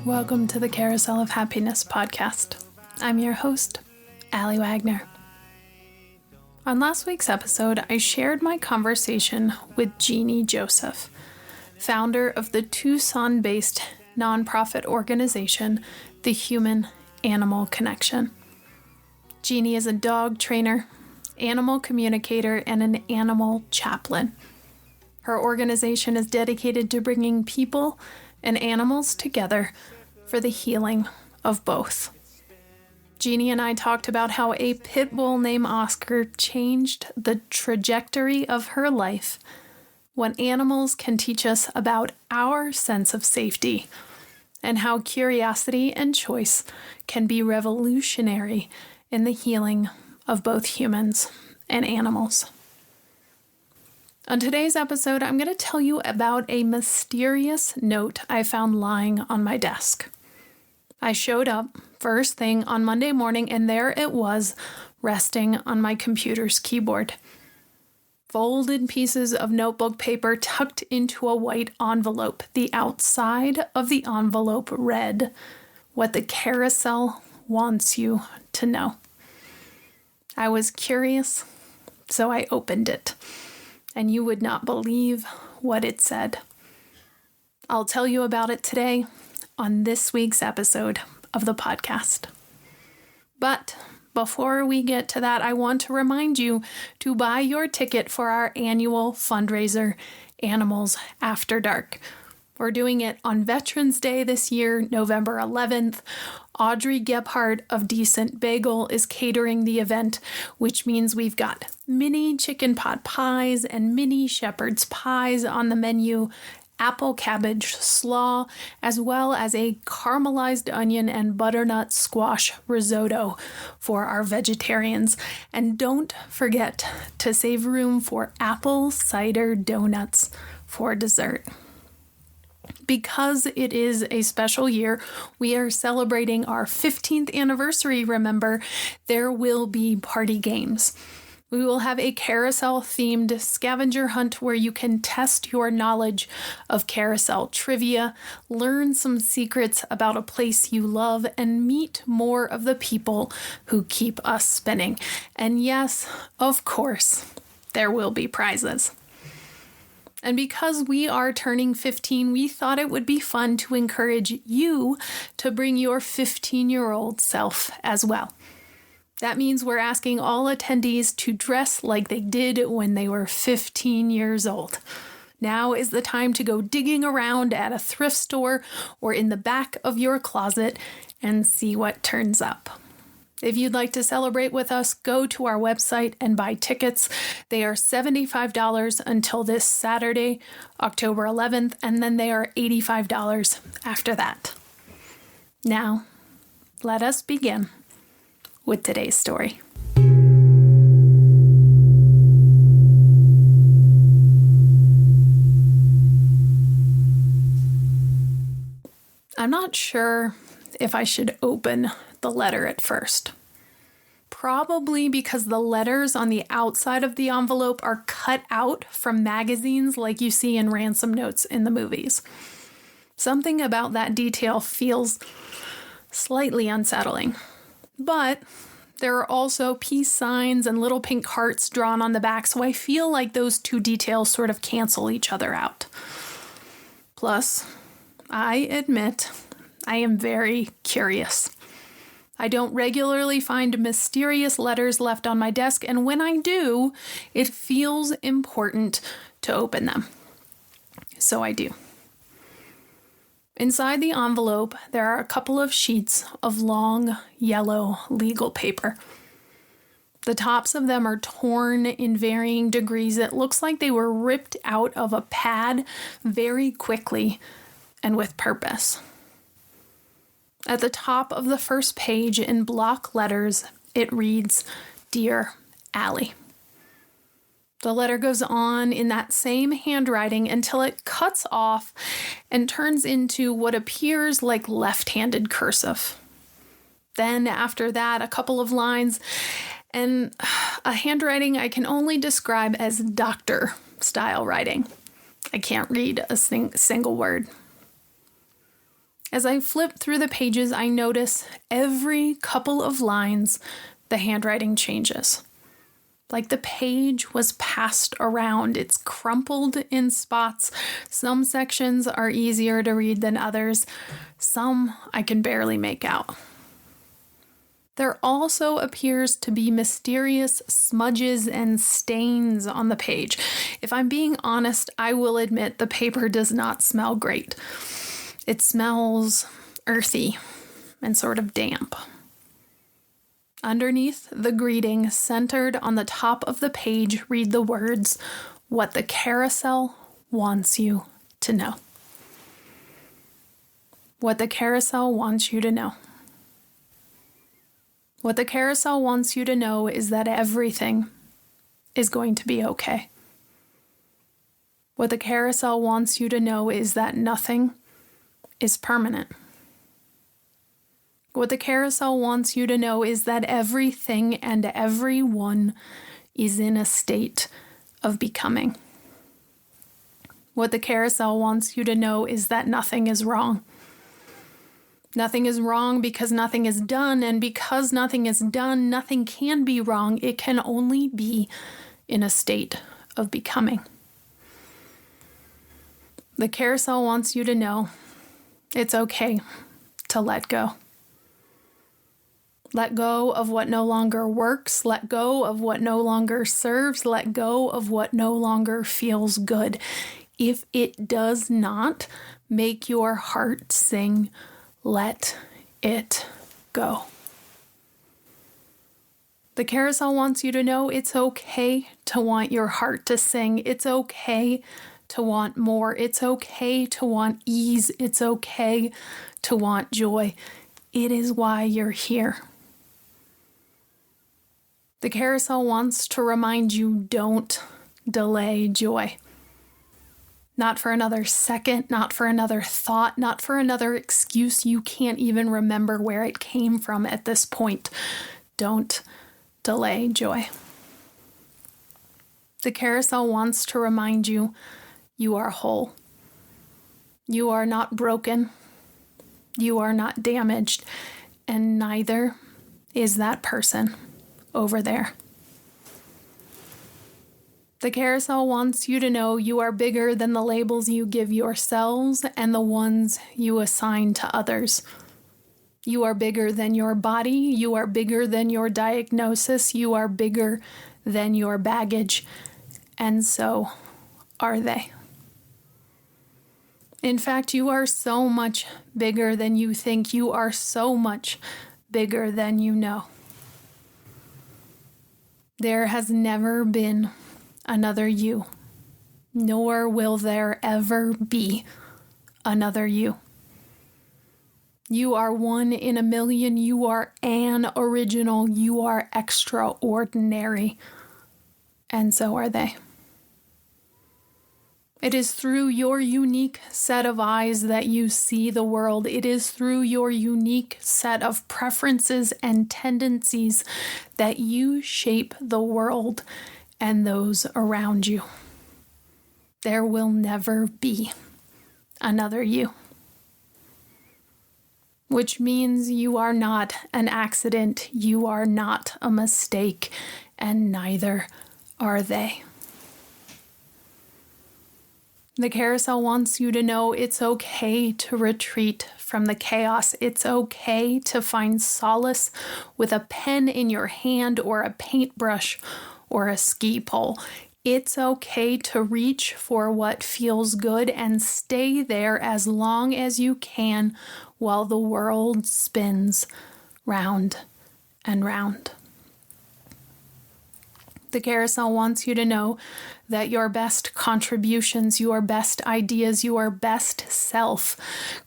Welcome to the Carousel of Happiness podcast. I'm your host, Allie Wagner. On last week's episode, I shared my conversation with Jeannie Joseph, founder of the Tucson-based nonprofit organization, The Human Animal Connection. Jeannie is a dog trainer, animal communicator, and an animal chaplain. Her organization is dedicated to bringing people and animals together for the healing of both. Jeannie and I talked about how a pit bull named Oscar changed the trajectory of her life, what animals can teach us about our sense of safety, and how curiosity and choice can be revolutionary in the healing of both humans and animals. On today's episode, I'm going to tell you about a mysterious note I found lying on my desk. I showed up first thing on Monday morning, and there it was, resting on my computer's keyboard. Folded pieces of notebook paper tucked into a white envelope. The outside of the envelope read, "What the Carousel wants you to know." I was curious, so I opened it, and you would not believe what it said. I'll tell you about it today on this week's episode of the podcast. But before we get to that, I want to remind you to buy your ticket for our annual fundraiser, Animals After Dark. We're doing it on Veterans Day this year, November 11th. Audrey Gebhardt of Decent Bagel is catering the event, which means we've got mini chicken pot pies and mini shepherd's pies on the menu, apple cabbage slaw, as well as a caramelized onion and butternut squash risotto for our vegetarians. And don't forget to save room for apple cider donuts for dessert. Because it is a special year, we are celebrating our 15th anniversary, remember, there will be party games. We will have a carousel-themed scavenger hunt where you can test your knowledge of carousel trivia, learn some secrets about a place you love, and meet more of the people who keep us spinning. And yes, of course, there will be prizes. And because we are turning 15, we thought it would be fun to encourage you to bring your 15-year-old self as well. That means we're asking all attendees to dress like they did when they were 15 years old. Now is the time to go digging around at a thrift store or in the back of your closet and see what turns up. If you'd like to celebrate with us, go to our website and buy tickets. They are $75 until this Saturday, October 11th, and then they are $85 after that. Now, let us begin with today's story. I'm not sure if I should open the letter at first. Probably because the letters on the outside of the envelope are cut out from magazines like you see in ransom notes in the movies. Something about that detail feels slightly unsettling. But there are also peace signs and little pink hearts drawn on the back, so I feel like those two details sort of cancel each other out. Plus, I admit I am very curious. I don't regularly find mysterious letters left on my desk, and when I do, it feels important to open them. So I do. Inside the envelope, there are a couple of sheets of long, yellow legal paper. The tops of them are torn in varying degrees. It looks like they were ripped out of a pad very quickly and with purpose. At the top of the first page in block letters, it reads, "Dear Allie." The letter goes on in that same handwriting until it cuts off and turns into what appears like left-handed cursive. Then after that, a couple of lines and a handwriting I can only describe as doctor-style writing. I can't read a single word. As I flip through the pages, I notice every couple of lines, the handwriting changes. Like the page was passed around. It's crumpled in spots. Some sections are easier to read than others. Some I can barely make out. There also appears to be mysterious smudges and stains on the page. If I'm being honest, I will admit the paper does not smell great. It smells earthy and sort of damp. Underneath the greeting, centered on the top of the page, read the words, "What the carousel wants you to know." What the carousel wants you to know. What the carousel wants you to know is that everything is going to be okay. What the carousel wants you to know is that nothing is permanent. What the carousel wants you to know is that everything and everyone is in a state of becoming. What the carousel wants you to know is that nothing is wrong. Nothing is wrong because nothing is done, and because nothing is done, nothing can be wrong. It can only be in a state of becoming. The carousel wants you to know it's okay to let go. Let go of what no longer works. Let go of what no longer serves. Let go of what no longer feels good. If it does not make your heart sing, let it go. The carousel wants you to know it's okay to want your heart to sing. It's okay to want more. It's okay to want ease. It's okay to want joy. It is why you're here. The carousel wants to remind you, don't delay joy. Not for another second, not for another thought, not for another excuse you can't even remember where it came from at this point. Don't delay joy. The carousel wants to remind you, you are whole. You are not broken. You are not damaged. And neither is that person over there. The carousel wants you to know you are bigger than the labels you give yourselves and the ones you assign to others. You are bigger than your body. You are bigger than your diagnosis. You are bigger than your baggage. And so are they. In fact, you are so much bigger than you think. You are so much bigger than you know. There has never been another you, nor will there ever be another you. You are one in a million. You are an original. You are extraordinary. And so are they. It is through your unique set of eyes that you see the world. It is through your unique set of preferences and tendencies that you shape the world and those around you. There will never be another you. Which means you are not an accident, you are not a mistake, and neither are they. The carousel wants you to know it's okay to retreat from the chaos. It's okay to find solace with a pen in your hand or a paintbrush or a ski pole. It's okay to reach for what feels good and stay there as long as you can while the world spins round and round. The carousel wants you to know that your best contributions, your best ideas, your best self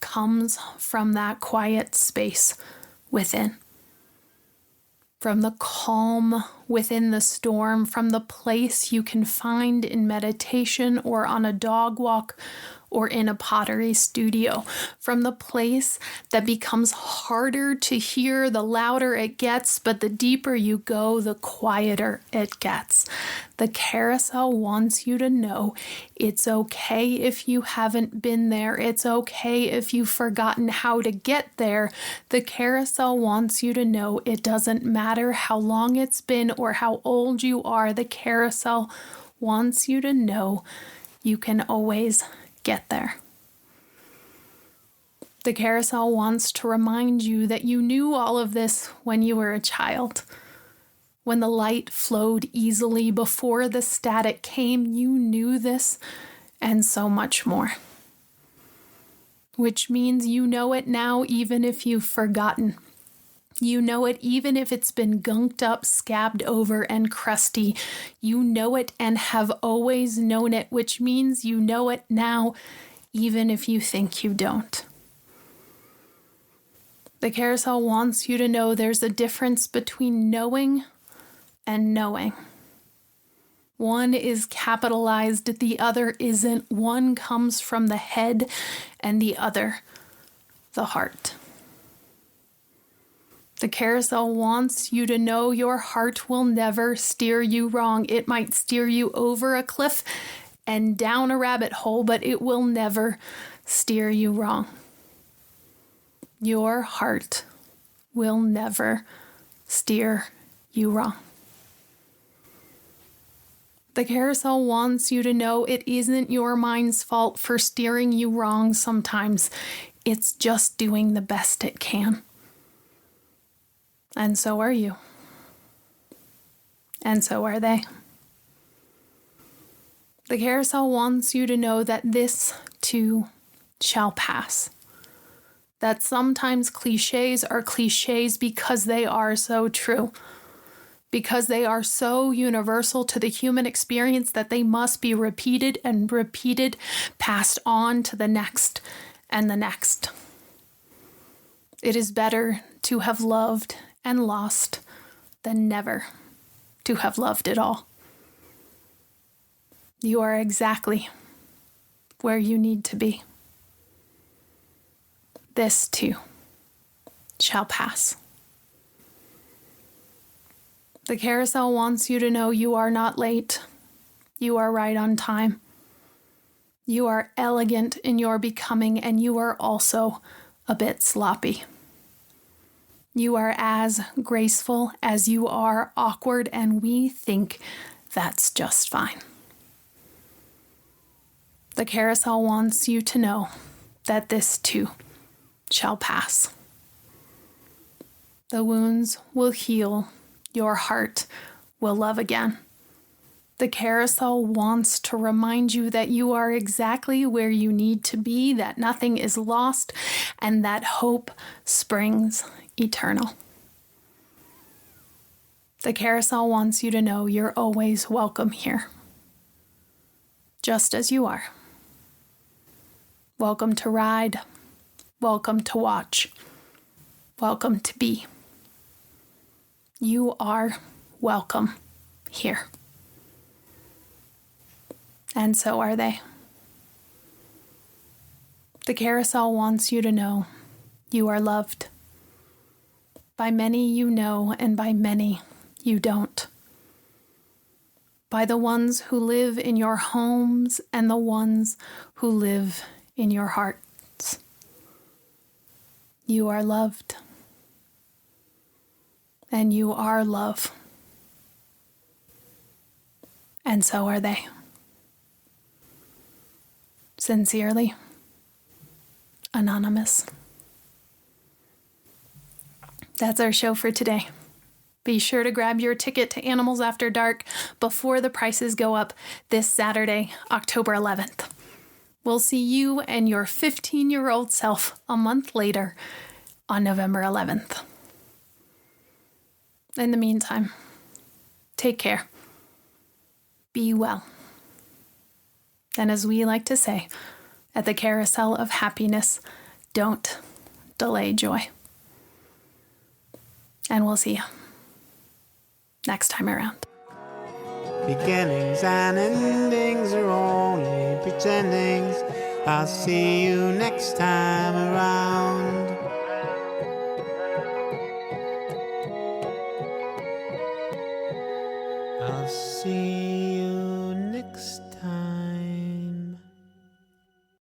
comes from that quiet space within. From the calm within the storm, from the place you can find in meditation or on a dog walk or in a pottery studio, from the place that becomes harder to hear the louder it gets, but the deeper you go, the quieter it gets. The carousel wants you to know it's okay if you haven't been there. It's okay if you've forgotten how to get there. The carousel wants you to know it doesn't matter how long it's been or how old you are. The carousel wants you to know you can always get there. The carousel wants to remind you that you knew all of this when you were a child. When the light flowed easily before the static came, you knew this and so much more. Which means you know it now even if you've forgotten. You know it even if it's been gunked up, scabbed over, and crusty. You know it and have always known it, which means you know it now even if you think you don't. The carousel wants you to know there's a difference between knowing and knowing. One is capitalized, the other isn't. One comes from the head and the other, the heart. The carousel wants you to know your heart will never steer you wrong. It might steer you over a cliff and down a rabbit hole, but it will never steer you wrong. Your heart will never steer you wrong. The carousel wants you to know it isn't your mind's fault for steering you wrong sometimes. It's just doing the best it can. And so are you. And so are they. The carousel wants you to know that this too shall pass. That sometimes cliches are cliches because they are so true. Because they are so universal to the human experience that they must be repeated and repeated, passed on to the next and the next. It is better to have loved and lost than never to have loved at all. You are exactly where you need to be. This too shall pass. The carousel wants you to know you are not late. You are right on time. You are elegant in your becoming, and you are also a bit sloppy. You are as graceful as you are awkward, and we think that's just fine. The carousel wants you to know that this too shall pass. The wounds will heal. Your heart will love again. The carousel wants to remind you that you are exactly where you need to be, that nothing is lost, and that hope springs eternal. The carousel wants you to know you're always welcome here, just as you are. Welcome to ride, welcome to watch, welcome to be. You are welcome here. And so are they. The carousel wants you to know you are loved. By many you know, and by many you don't. By the ones who live in your homes and the ones who live in your hearts. You are loved. And you are love. And so are they. Sincerely, Anonymous. That's our show for today. Be sure to grab your ticket to Animals After Dark before the prices go up this Saturday, October 11th. We'll see you and your 15-year-old self a month later on November 11th. In the meantime, take care. Be well. And as we like to say at the Carousel of Happiness, don't delay joy. And we'll see you next time around. Beginnings and endings are only pretendings. I'll see you next time around. I'll see you